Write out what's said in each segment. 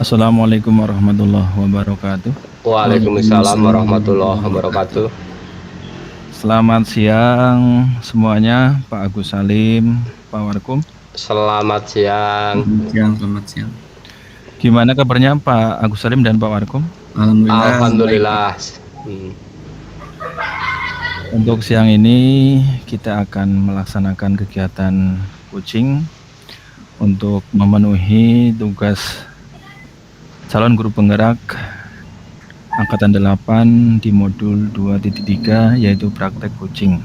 Assalamualaikum warahmatullahi wabarakatuh. Waalaikumsalam Waalaikumsalam warahmatullahi warahmatullahi wabarakatuh. wabarakatuh. Selamat siang semuanya, Pak Agus Salim, Pak Warkum. Selamat siang. Selamat siang, selamat siang. Gimana kabarnya Pak Agus Salim dan Pak Warkum? Alhamdulillah baik, Pak. Alhamdulillah. Hmm. Untuk siang ini kita akan melaksanakan kegiatan coaching untuk memenuhi tugas calon guru penggerak Angkatan 8 di modul 2.3 yaitu praktek coaching.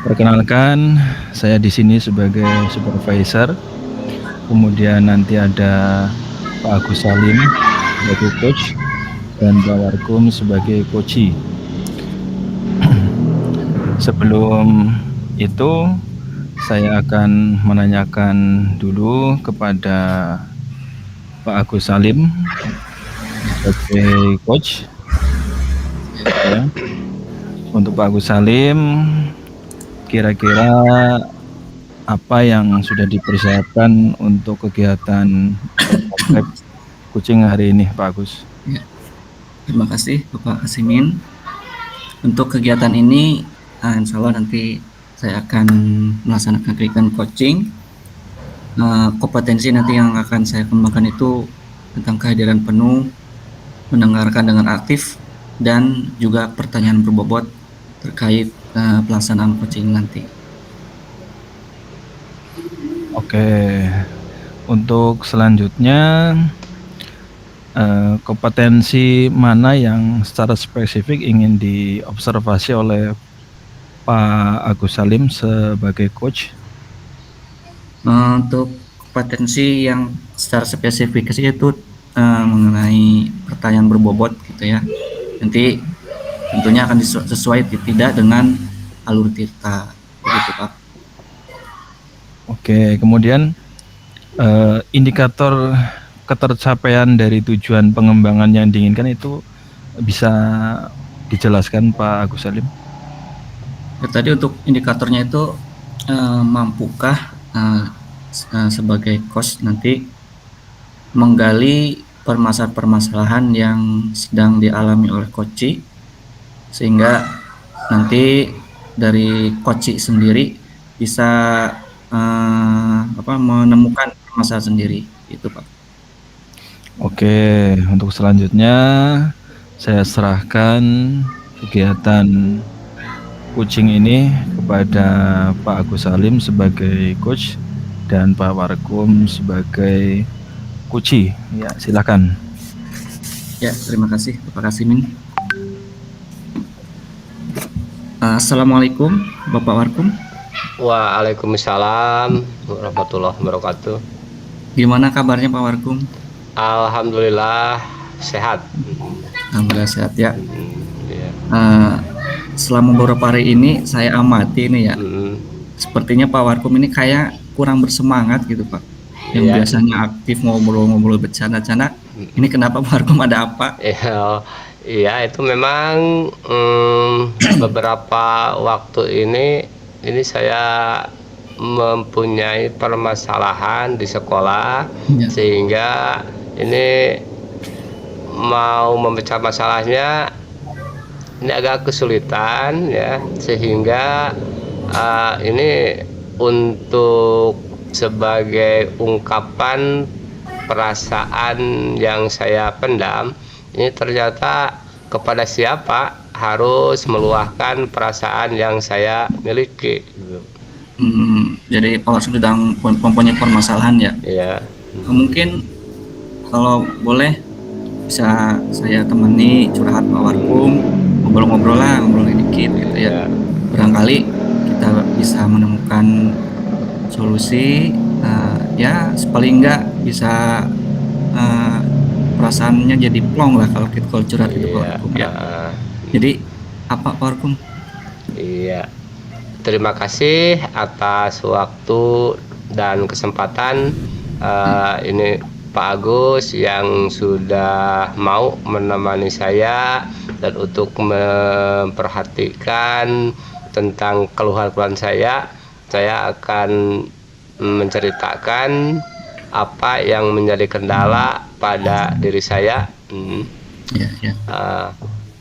Perkenalkan, saya di sini sebagai supervisor. Kemudian nanti ada Pak Agus Salim sebagai coach dan Pak Warkum sebagai coachee. Sebelum itu, saya akan menanyakan dulu kepada Pak Agus Salim sebagai coach. Ya. Untuk Pak Agus Salim, kira-kira apa yang sudah dipersiapkan untuk kegiatan praktek coaching hari ini, Pak Agus? Ya. Terima kasih Bapak Asimin. Untuk kegiatan ini, insya Allah nanti saya akan melaksanakan kegiatan coaching. Kompetensi nanti yang akan saya kembangkan itu tentang kehadiran penuh, mendengarkan dengan aktif, dan juga pertanyaan berbobot terkait pelaksanaan coaching nanti. Oke, untuk selanjutnya kompetensi mana yang secara spesifik ingin diobservasi oleh Pak Agus Salim sebagai coach? Untuk kompetensi yang secara spesifik itu mengenai pertanyaan berbobot gitu ya. Nanti tentunya akan sesuai tidak dengan alur tirta begitu Pak. Oke, kemudian indikator ketercapaian dari tujuan pengembangan yang diinginkan itu bisa dijelaskan Pak Agus Salim? Ya, tadi untuk indikatornya itu mampukah sebagai coach nanti menggali permasalahan-permasalahan yang sedang dialami oleh coach, sehingga nanti dari coach sendiri bisa menemukan masalah sendiri itu Pak. Oke, untuk selanjutnya saya serahkan kegiatan coaching ini kepada Pak Agus Salim sebagai coach dan Pak Warkum sebagai coachee. Ya, silakan. Ya, terima kasih Bapak Kasimin. Assalamualaikum Bapak Warkum. Waalaikumsalam warahmatullahi wabarakatuh. Gimana kabarnya Pak Warkum? Alhamdulillah sehat. Alhamdulillah sehat ya. Ya. Selama beberapa hari ini saya amati nih ya. Sepertinya Pak Warkum ini kayak kurang bersemangat gitu Pak. Yang biasanya aktif ngobrol-ngobrol bercanda-canda. Ini kenapa Pak Warkum, ada apa? Iya, itu memang beberapa waktu ini saya mempunyai permasalahan di sekolah ya. Sehingga ini mau memecah masalahnya ini agak kesulitan ya, sehingga ini untuk sebagai ungkapan perasaan yang saya pendam, ini ternyata kepada siapa harus meluahkan perasaan yang saya miliki. Jadi Pak Warkum sedang mempunyai permasalahan ya? Iya. Mungkin kalau boleh bisa saya temani curhat Pak Warkum, ngobrol-ngobrol dikit gitu ya. Barangkali kita bisa menemukan solusi, ya paling enggak bisa perasaannya jadi plong lah kalau kita curhat itu Pak Warkum ya. Jadi apa Pak Warkum? Iya. Terima kasih atas waktu dan kesempatan ini Pak Agus yang sudah mau menemani saya dan untuk memperhatikan tentang keluhan-keluhan saya akan menceritakan apa yang menjadi kendala pada diri saya. Ya, ya.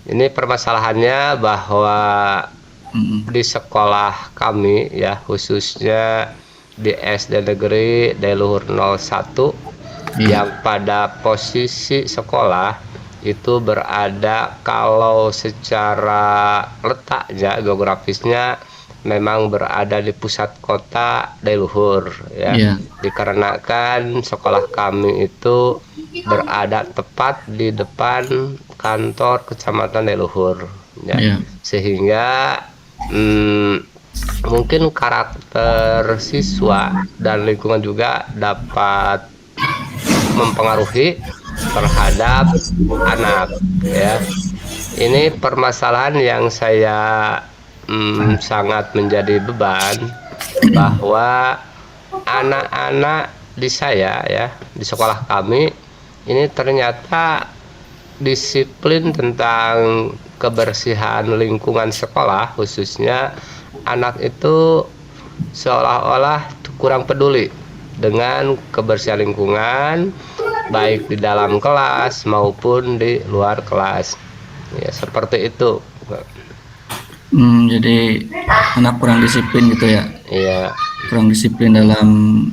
Ini permasalahannya bahwa di sekolah kami ya, khususnya di SD Negeri Dailuhur 01, yang pada posisi sekolah itu berada, kalau secara letaknya geografisnya memang berada di pusat kota Dailuhur ya. Dikarenakan sekolah kami itu berada tepat di depan kantor Kecamatan Dailuhur ya. Sehingga mungkin karakter siswa dan lingkungan juga dapat mempengaruhi terhadap anak ya. Ini permasalahan yang saya sangat menjadi beban, bahwa anak-anak di saya ya, di sekolah kami ini ternyata disiplin tentang kebersihan lingkungan sekolah, khususnya anak itu seolah-olah kurang peduli dengan kebersihan lingkungan, baik di dalam kelas maupun di luar kelas ya, seperti itu. Jadi anak kurang disiplin gitu ya? Iya. Kurang disiplin dalam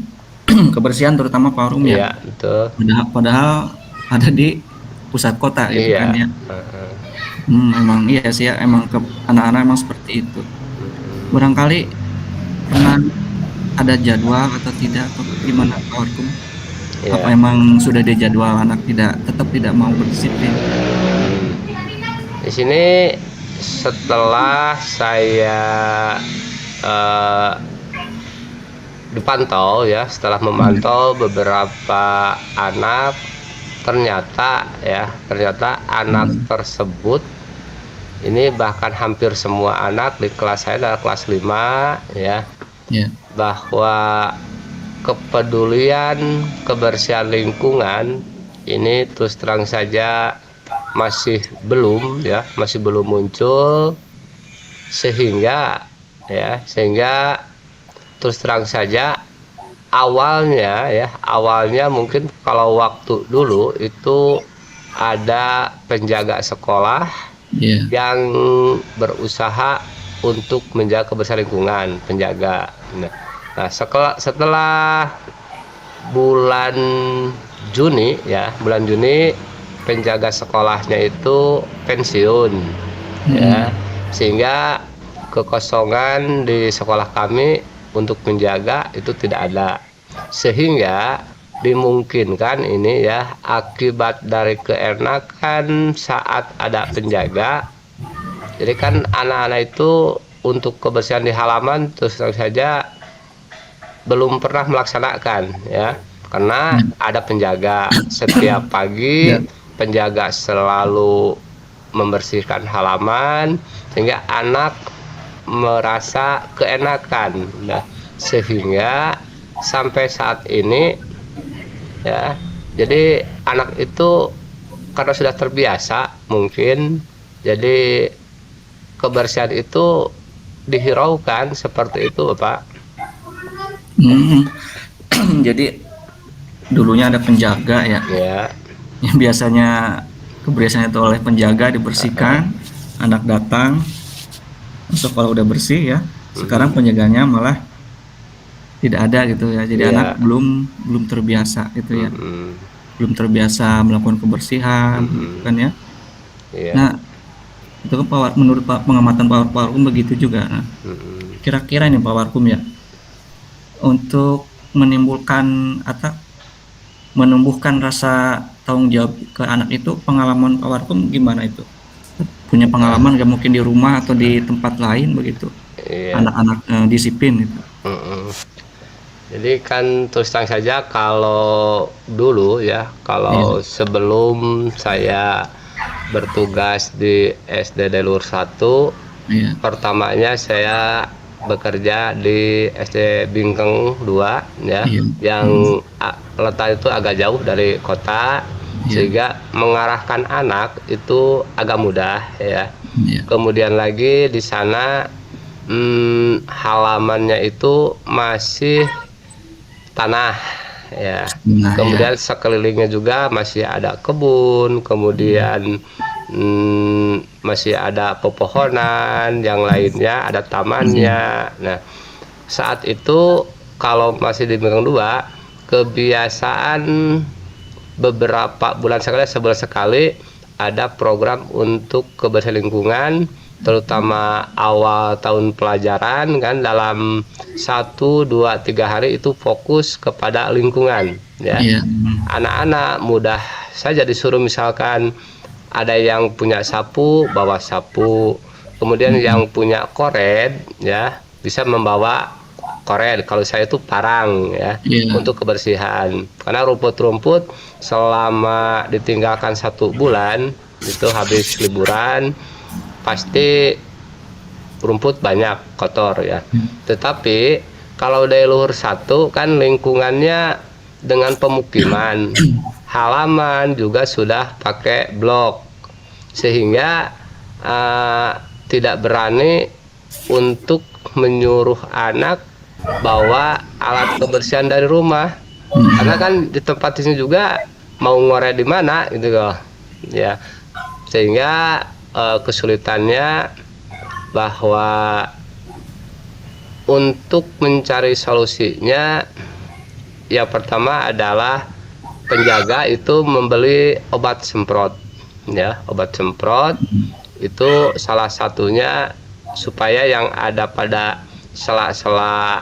kebersihan, terutama Pak Arum ya? Iya, betul. Padahal ada di pusat kota gitu kan ya? Emang iya sih ya, emang anak-anak emang seperti itu. Barangkali pernah ada jadwal atau tidak, atau gimana Pak Arum? Apa emang sudah ada jadwal anak tetap tidak mau berdisiplin? Di sini setelah saya dipantau ya, setelah memantau beberapa anak, ternyata anak tersebut ini, bahkan hampir semua anak di kelas saya adalah kelas 5 ya, bahwa kepedulian kebersihan lingkungan ini terus terang saja masih belum muncul, sehingga terus terang saja awalnya mungkin kalau waktu dulu itu ada penjaga sekolah yang berusaha untuk menjaga kebersihan lingkungan, penjaga. Nah, setelah bulan Juni penjaga sekolahnya itu pensiun ya, sehingga kekosongan di sekolah kami untuk menjaga itu tidak ada, sehingga dimungkinkan ini ya, akibat dari keenakan saat ada penjaga, jadi kan anak-anak itu untuk kebersihan di halaman terus saja belum pernah melaksanakan ya, karena ada penjaga. Setiap pagi penjaga selalu membersihkan halaman, sehingga anak merasa keenakan. Nah, sehingga sampai saat ini ya, jadi anak itu karena sudah terbiasa mungkin, jadi kebersihan itu dihiraukan seperti itu, Pak. Jadi dulunya ada penjaga ya, yang biasanya kebersihan itu oleh penjaga dibersihkan, anak datang masuk kalau udah bersih ya. Sekarang penjaganya malah tidak ada gitu ya, jadi anak belum terbiasa gitu ya, belum terbiasa melakukan kebersihan kan ya. Nah, itu kan menurut pengamatan Pak Warkum begitu juga. Nah, kira-kira ini Pak Warkum ya, untuk menumbuhkan rasa tanggung jawab ke anak itu, pengalaman Pak Warkum gimana itu? Punya pengalaman nggak, mungkin di rumah atau di tempat lain begitu, anak-anak disiplin gitu? Jadi kan terus terang saja, kalau dulu ya, kalau sebelum saya bertugas di SD Dailuhur 1, pertamanya saya bekerja di SD Bingkeng 2 ya, yang letak itu agak jauh dari kota, sehingga mengarahkan anak itu agak mudah ya. Kemudian lagi di sana halamannya itu masih tanah ya. Nah, Kemudian sekelilingnya juga masih ada kebun, kemudian masih ada pepohonan, yang lainnya ada tamannya. Nah, saat itu kalau masih di Bintang 2, kebiasaan beberapa bulan sekali, sebulan sekali ada program untuk kebersihan lingkungan, terutama awal tahun pelajaran kan, dalam 1, 2, 3 hari itu fokus kepada lingkungan ya. iya. Anak-anak mudah saja disuruh, misalkan ada yang punya sapu, bawa sapu, kemudian yang punya kored ya bisa membawa kored, kalau saya itu parang ya, Iya. untuk kebersihan. Karena rumput-rumput selama ditinggalkan 1 bulan itu habis liburan pasti rumput banyak kotor ya. Tetapi kalau dari luhur 1 kan lingkungannya dengan pemukiman, halaman juga sudah pakai blok, sehingga tidak berani untuk menyuruh anak bawa alat kebersihan dari rumah, karena kan di tempat ini juga mau ngorek di mana gitu loh ya. Sehingga kesulitannya bahwa untuk mencari solusinya, yang pertama adalah penjaga itu membeli obat semprot ya. Obat semprot itu salah satunya supaya yang ada pada sela-sela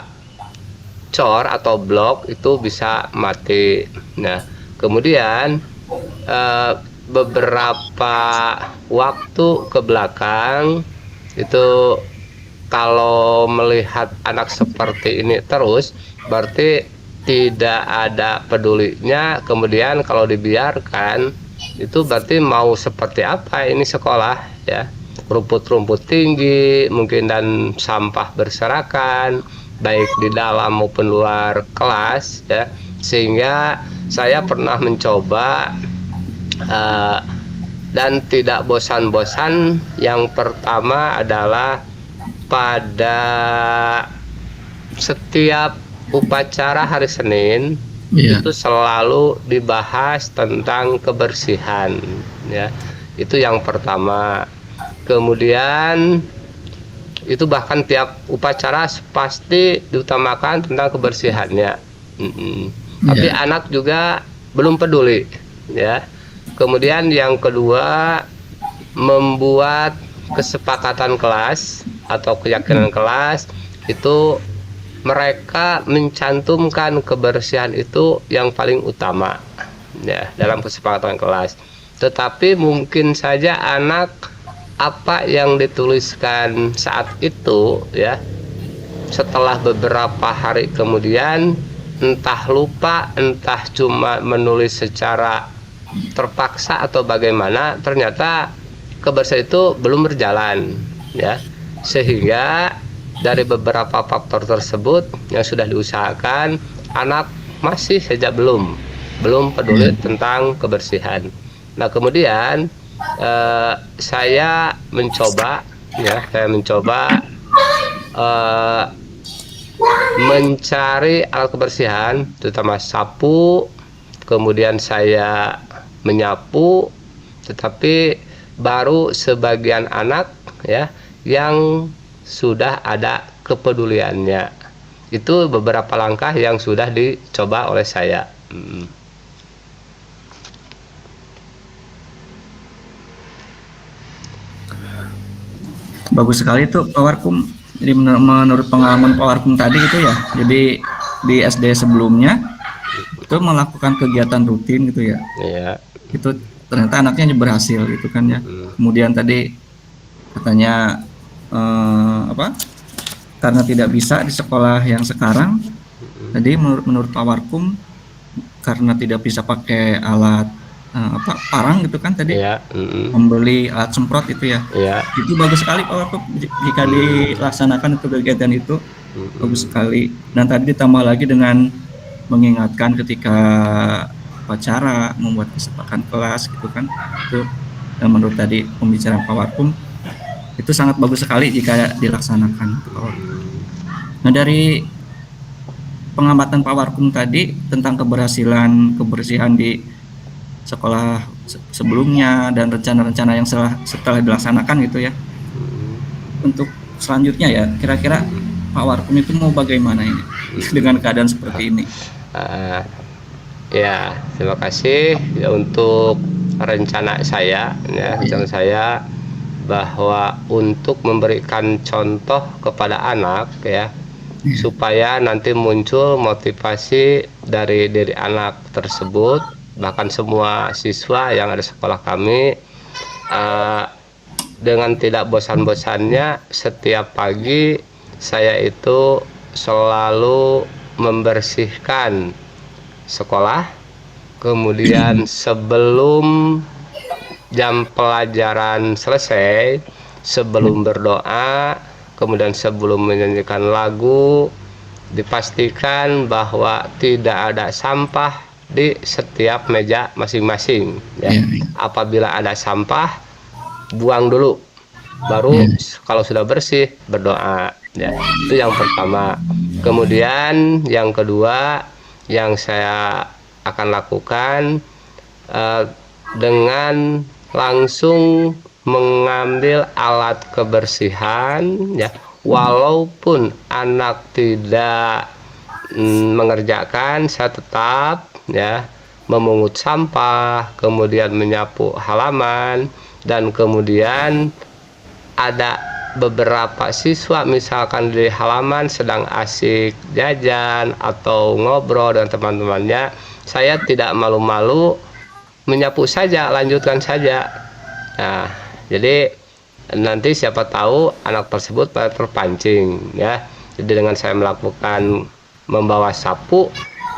cor atau blok itu bisa mati. Nah, kemudian beberapa waktu ke belakang itu kalau melihat anak seperti ini terus, berarti tidak ada pedulinya. Kemudian kalau dibiarkan itu berarti mau seperti apa ini sekolah ya. Rumput-rumput tinggi mungkin dan sampah berserakan baik di dalam maupun luar kelas ya. Sehingga saya pernah mencoba dan tidak bosan-bosan. Yang pertama adalah pada setiap upacara hari Senin itu selalu dibahas tentang kebersihan ya. Itu yang pertama. Kemudian itu bahkan tiap upacara pasti diutamakan tentang kebersihannya. Tapi anak juga belum peduli ya. Kemudian yang kedua, membuat kesepakatan kelas atau keyakinan kelas itu mereka mencantumkan kebersihan itu yang paling utama ya dalam kesepakatan kelas. Tetapi mungkin saja anak apa yang dituliskan saat itu ya, setelah beberapa hari kemudian entah lupa, entah cuma menulis secara terpaksa atau bagaimana, ternyata kebersihan itu belum berjalan ya. Sehingga dari beberapa faktor tersebut yang sudah diusahakan, anak masih saja belum peduli tentang kebersihan. Nah, kemudian saya mencoba mencari alat kebersihan, terutama sapu. Kemudian saya menyapu, tetapi baru sebagian anak ya yang sudah ada kepeduliannya. Itu beberapa langkah yang sudah dicoba oleh saya. Bagus sekali tuh Pak Warkum. Jadi menurut pengalaman Pak Warkum tadi gitu ya. Jadi di SD sebelumnya itu melakukan kegiatan rutin gitu ya. Iya. Itu ternyata anaknya berhasil gitu kan ya. Kemudian tadi katanya karena tidak bisa di sekolah yang sekarang. Tadi menurut Pak Warkum karena tidak bisa pakai alat parang gitu kan tadi, membeli alat semprot itu ya. Itu bagus sekali Pak Warkum jika dilaksanakan itu kegiatan itu. Bagus sekali. Dan tadi ditambah lagi dengan mengingatkan ketika upacara, membuat kesepakatan kelas gitu kan. Itu menurut tadi pembicaraan Pak Warkum itu sangat bagus sekali jika dilaksanakan. Nah, dari pengamatan Pak Warkum tadi tentang kebersihan di sekolah sebelumnya dan rencana-rencana yang setelah dilaksanakan gitu ya. Untuk selanjutnya ya, kira-kira Pak Warkum itu mau bagaimana ini dengan keadaan seperti ini? Ya, terima kasih ya untuk rencana saya ya, rencana saya bahwa untuk memberikan contoh kepada anak ya, supaya nanti muncul motivasi dari diri anak tersebut, bahkan semua siswa yang ada sekolah kami, dengan tidak bosan-bosannya setiap pagi saya itu selalu membersihkan sekolah, kemudian sebelum jam pelajaran selesai, sebelum berdoa, kemudian sebelum menyanyikan lagu, dipastikan bahwa tidak ada sampah di setiap meja masing-masing ya. Apabila ada sampah, buang dulu, baru kalau sudah bersih berdoa ya. Itu yang pertama. Kemudian yang kedua yang saya akan lakukan dengan langsung mengambil alat kebersihan ya, walaupun anak tidak mengerjakan, saya tetap ya memungut sampah, kemudian menyapu halaman, dan kemudian ada beberapa siswa misalkan di halaman sedang asik jajan atau ngobrol dengan teman-temannya, saya tidak malu-malu menyapu saja, lanjutkan saja. Nah, jadi nanti siapa tahu anak tersebut terpancing ya. Jadi dengan saya melakukan membawa sapu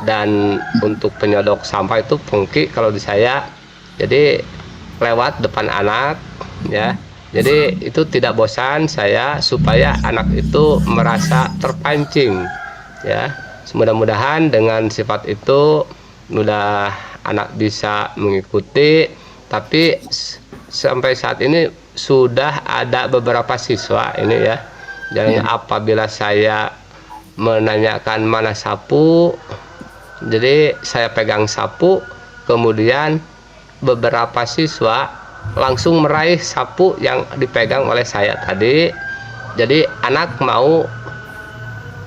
dan untuk penyodok sampah itu pengki kalau di saya, jadi lewat depan anak ya. Jadi itu tidak bosan saya, supaya anak itu merasa terpancing ya. Mudah-mudahan dengan sifat itu mudah anak bisa mengikuti. Tapi sampai saat ini sudah ada beberapa siswa ini ya, yang apabila saya menanyakan mana sapu, jadi saya pegang sapu, kemudian beberapa siswa langsung meraih sapu yang dipegang oleh saya tadi. Jadi anak mau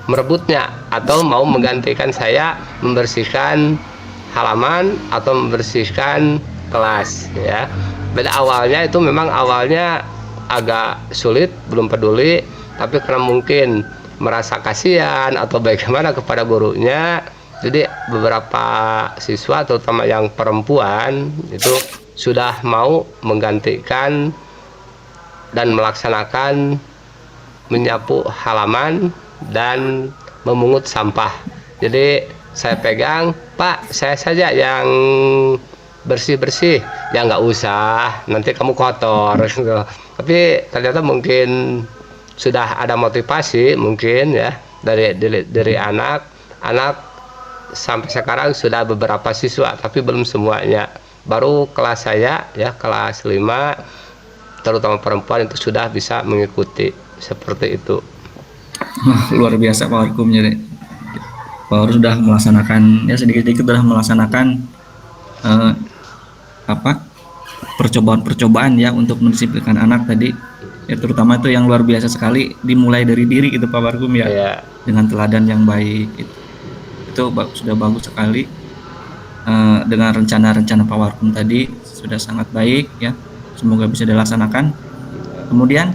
merebutnya atau mau menggantikan saya membersihkan halaman atau membersihkan kelas ya. Pada awalnya itu memang awalnya agak sulit, belum peduli, tapi karena mungkin merasa kasihan atau bagaimana kepada gurunya, jadi beberapa siswa terutama yang perempuan itu sudah mau menggantikan dan melaksanakan menyapu halaman dan memungut sampah. Jadi saya pegang, Pak, saya saja yang bersih-bersih. Ya nggak usah, nanti kamu kotor. Tapi ternyata mungkin sudah ada motivasi mungkin ya dari anak sampai sekarang sudah beberapa siswa, tapi belum semuanya. Baru kelas saya ya, kelas 5, terutama perempuan itu sudah bisa mengikuti seperti itu. Wah, luar biasa Pak Warkumnya deh. Pak Warkum sudah melaksanakan ya, sedikit-sedikit sudah melaksanakan percobaan-percobaan ya untuk mendisiplinkan anak tadi ya, terutama itu yang luar biasa sekali, dimulai dari diri gitu Pak Warkum ya, dengan teladan yang baik itu sudah bagus sekali. Dengan rencana-rencana Pak Warkum tadi sudah sangat baik ya, semoga bisa dilaksanakan. Kemudian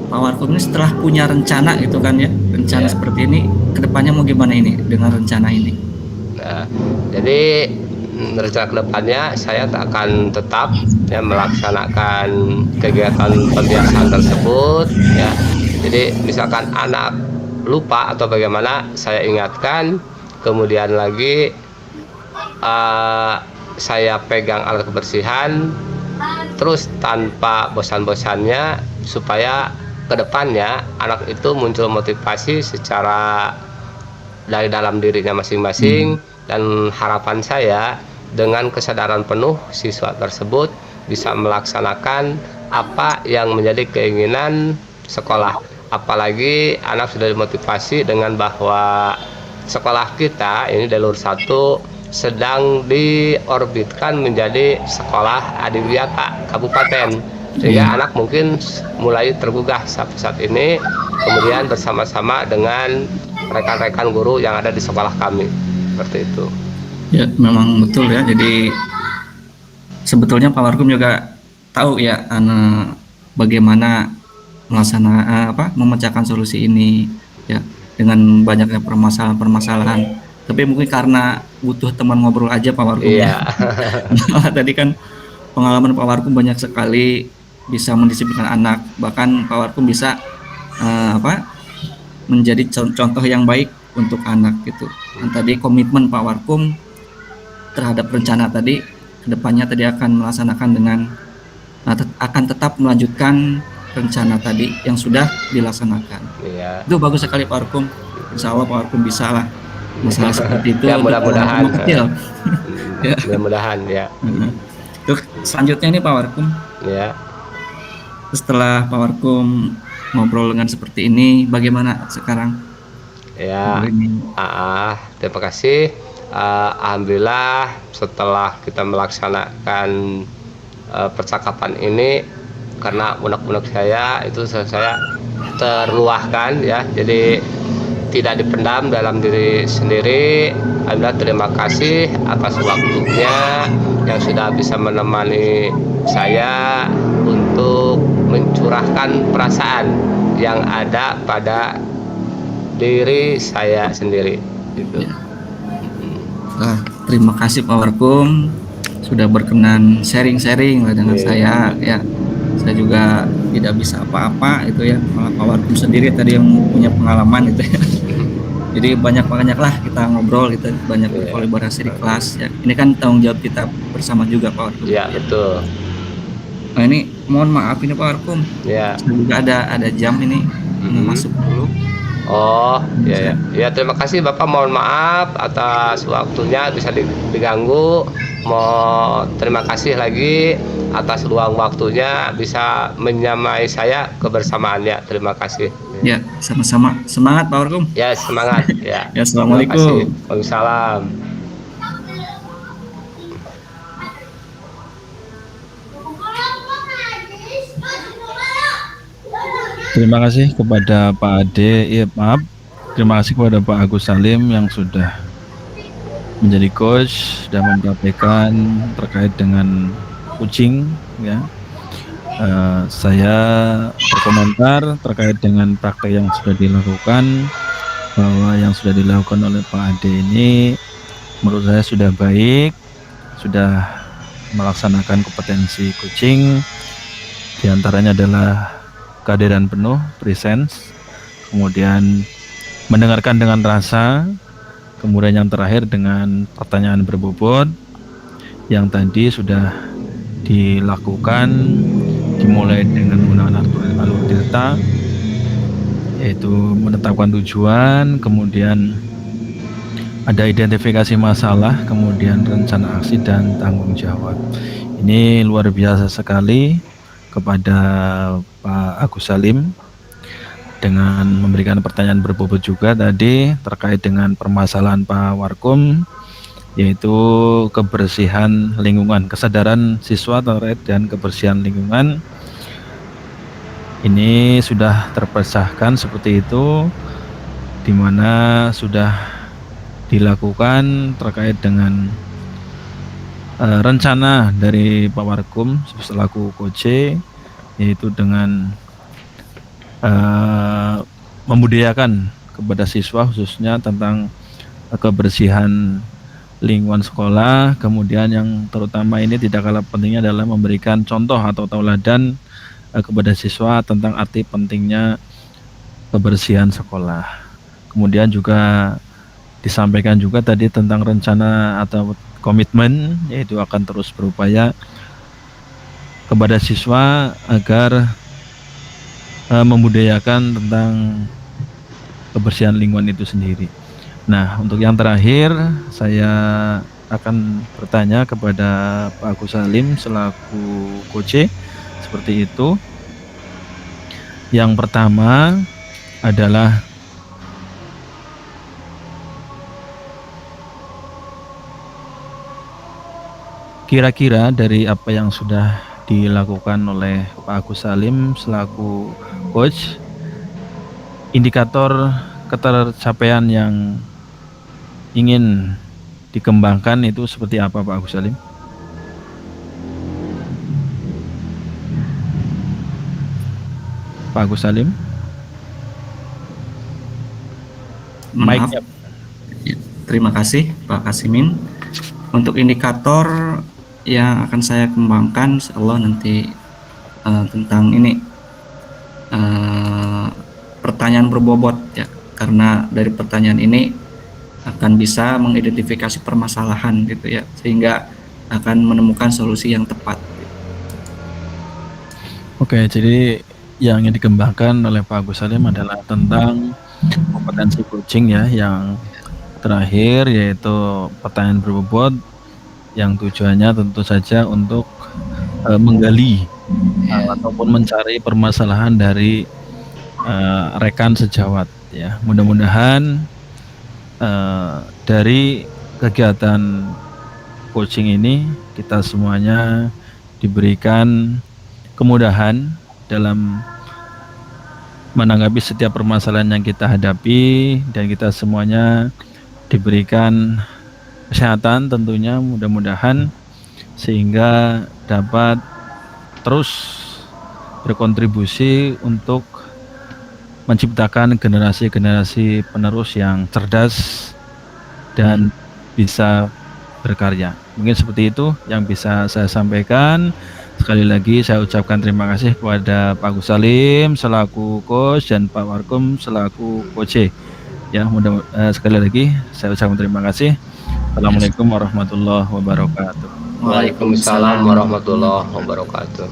Pak Warkum ini setelah punya rencana gitu kan ya, rencana seperti ini, kedepannya mau gimana ini dengan rencana ini? Nah, jadi rencana kedepannya saya akan tetap ya melaksanakan kegiatan pembiasaan tersebut ya. Jadi misalkan anak lupa atau bagaimana, saya ingatkan, kemudian lagi saya pegang alat kebersihan terus tanpa bosan-bosannya, supaya kedepannya anak itu muncul motivasi secara dari dalam dirinya masing-masing. Dan harapan saya dengan kesadaran penuh siswa tersebut bisa melaksanakan apa yang menjadi keinginan sekolah. Apalagi anak sudah dimotivasi dengan bahwa sekolah kita ini Delur 1 sedang diorbitkan menjadi sekolah adiwiyata kabupaten, sehingga anak mungkin mulai tergugah saat ini, kemudian bersama-sama dengan rekan-rekan guru yang ada di sekolah kami, seperti itu. Ya, memang betul ya. Jadi sebetulnya Pak Warkum juga tahu ya bagaimana memecahkan solusi ini ya dengan banyaknya permasalahan. Tapi mungkin karena butuh teman ngobrol aja Pak Warkum ya. Tadi kan pengalaman Pak Warkum banyak sekali bisa mendisiplinkan anak. Bahkan Pak Warkum bisa menjadi contoh yang baik untuk anak gitu. Dan tadi komitmen Pak Warkum terhadap rencana tadi kedepannya tadi akan melaksanakan dengan akan tetap melanjutkan rencana tadi yang sudah dilaksanakan. Itu bagus sekali Pak Warkum. Insya Allah Pak Warkum bisa lah masalah seperti itu. Ya, mudah-mudahan kecil. Ya. Mudah-mudahan ya. Terus selanjutnya nih Pak Warkum. Ya. Setelah Pak Warkum ngobrol dengan seperti ini, bagaimana sekarang? Ya. Terima kasih. Alhamdulillah setelah kita melaksanakan percakapan ini, karena unek-unek saya itu saya terluahkan ya, jadi tidak dipendam dalam diri sendiri. Alhamdulillah, terima kasih atas waktunya yang sudah bisa menemani saya untuk mencurahkan perasaan yang ada pada diri saya sendiri gitu. Terima kasih Pak Warkum sudah berkenan sharing-sharing lah dengan saya ya. Saya juga tidak bisa apa-apa itu ya, malah Pak Warkum sendiri tadi yang punya pengalaman itu ya. Jadi banyak-banyaklah kita ngobrol gitu, banyak berkolaborasi di kelas ya. Ini kan tanggung jawab kita bersama juga Pak Warkum. Iya, betul. Nah ini mohon maaf ini Pak Warkum. Ya. Saya juga ada jam ini mau masuk dulu. Oh, ya. Ya, terima kasih Bapak, mohon maaf atas waktunya bisa diganggu. Mau terima kasih lagi atas luang waktunya bisa menyamai saya kebersamaannya. Terima kasih. Ya, sama-sama. Semangat Pak Warkum. Ya, semangat ya. Ya, assalamualaikum. Waalaikumsalam. Terima kasih kepada Pak Ade, terima kasih kepada Pak Agus Salim yang sudah menjadi coach dan mempraktikkan terkait dengan coaching ya. Saya berkomentar terkait dengan praktek yang sudah dilakukan, bahwa yang sudah dilakukan oleh Pak Ade ini menurut saya sudah baik, sudah melaksanakan kompetensi coaching, diantaranya adalah kehadiran penuh, presence, kemudian mendengarkan dengan rasa, kemudian yang terakhir dengan pertanyaan berbobot yang tadi sudah dilakukan, dimulai dengan menggunakan alur delta, yaitu menetapkan tujuan, kemudian ada identifikasi masalah, kemudian rencana aksi dan tanggung jawab. Ini luar biasa sekali kepada Pak Agus Salim dengan memberikan pertanyaan berbobot juga tadi terkait dengan permasalahan Pak Warkum, yaitu kebersihan lingkungan, kesadaran siswa terkait dan kebersihan lingkungan. Ini sudah terpecahkan seperti itu, di mana sudah dilakukan terkait dengan rencana dari Pak Warkum selaku coach, yaitu dengan membudayakan kepada siswa khususnya tentang kebersihan lingkungan sekolah. Kemudian yang terutama ini tidak kalah pentingnya adalah memberikan contoh atau tauladan kepada siswa tentang arti pentingnya kebersihan sekolah. Kemudian juga disampaikan juga tadi tentang rencana atau komitmen, yaitu akan terus berupaya kepada siswa agar membudayakan tentang kebersihan lingkungan itu sendiri. Nah, untuk yang terakhir saya akan bertanya kepada Pak Agus Salim selaku coach seperti itu. Yang pertama adalah kira-kira dari apa yang sudah dilakukan oleh Pak Agus Salim selaku coach, indikator ketercapaian yang ingin dikembangkan itu seperti apa Pak Agus Salim? Pak Agus Salim? Maaf. Mic-nya. Ya, terima kasih Pak Kasimin. Untuk indikator yang akan saya kembangkan, insya Allah nanti tentang ini pertanyaan berbobot ya, karena dari pertanyaan ini akan bisa mengidentifikasi permasalahan gitu ya, sehingga akan menemukan solusi yang tepat. Oke, jadi yang ingin dikembangkan oleh Pak Agus Salim adalah tentang kompetensi coaching ya, yang terakhir yaitu pertanyaan berbobot yang tujuannya tentu saja untuk menggali ataupun mencari permasalahan dari rekan sejawat ya. Mudah-mudahan dari kegiatan coaching ini kita semuanya diberikan kemudahan dalam menanggapi setiap permasalahan yang kita hadapi, dan kita semuanya diberikan kesehatan tentunya, mudah-mudahan, sehingga dapat terus berkontribusi untuk menciptakan generasi-generasi penerus yang cerdas dan bisa berkarya. Mungkin seperti itu yang bisa saya sampaikan. Sekali lagi saya ucapkan terima kasih kepada Pak Agus Salim selaku coach dan Pak Warkum selaku coach. Ya, sekali lagi saya ucapkan terima kasih. Assalamualaikum warahmatullahi wabarakatuh. Waalaikumsalam warahmatullahi wabarakatuh.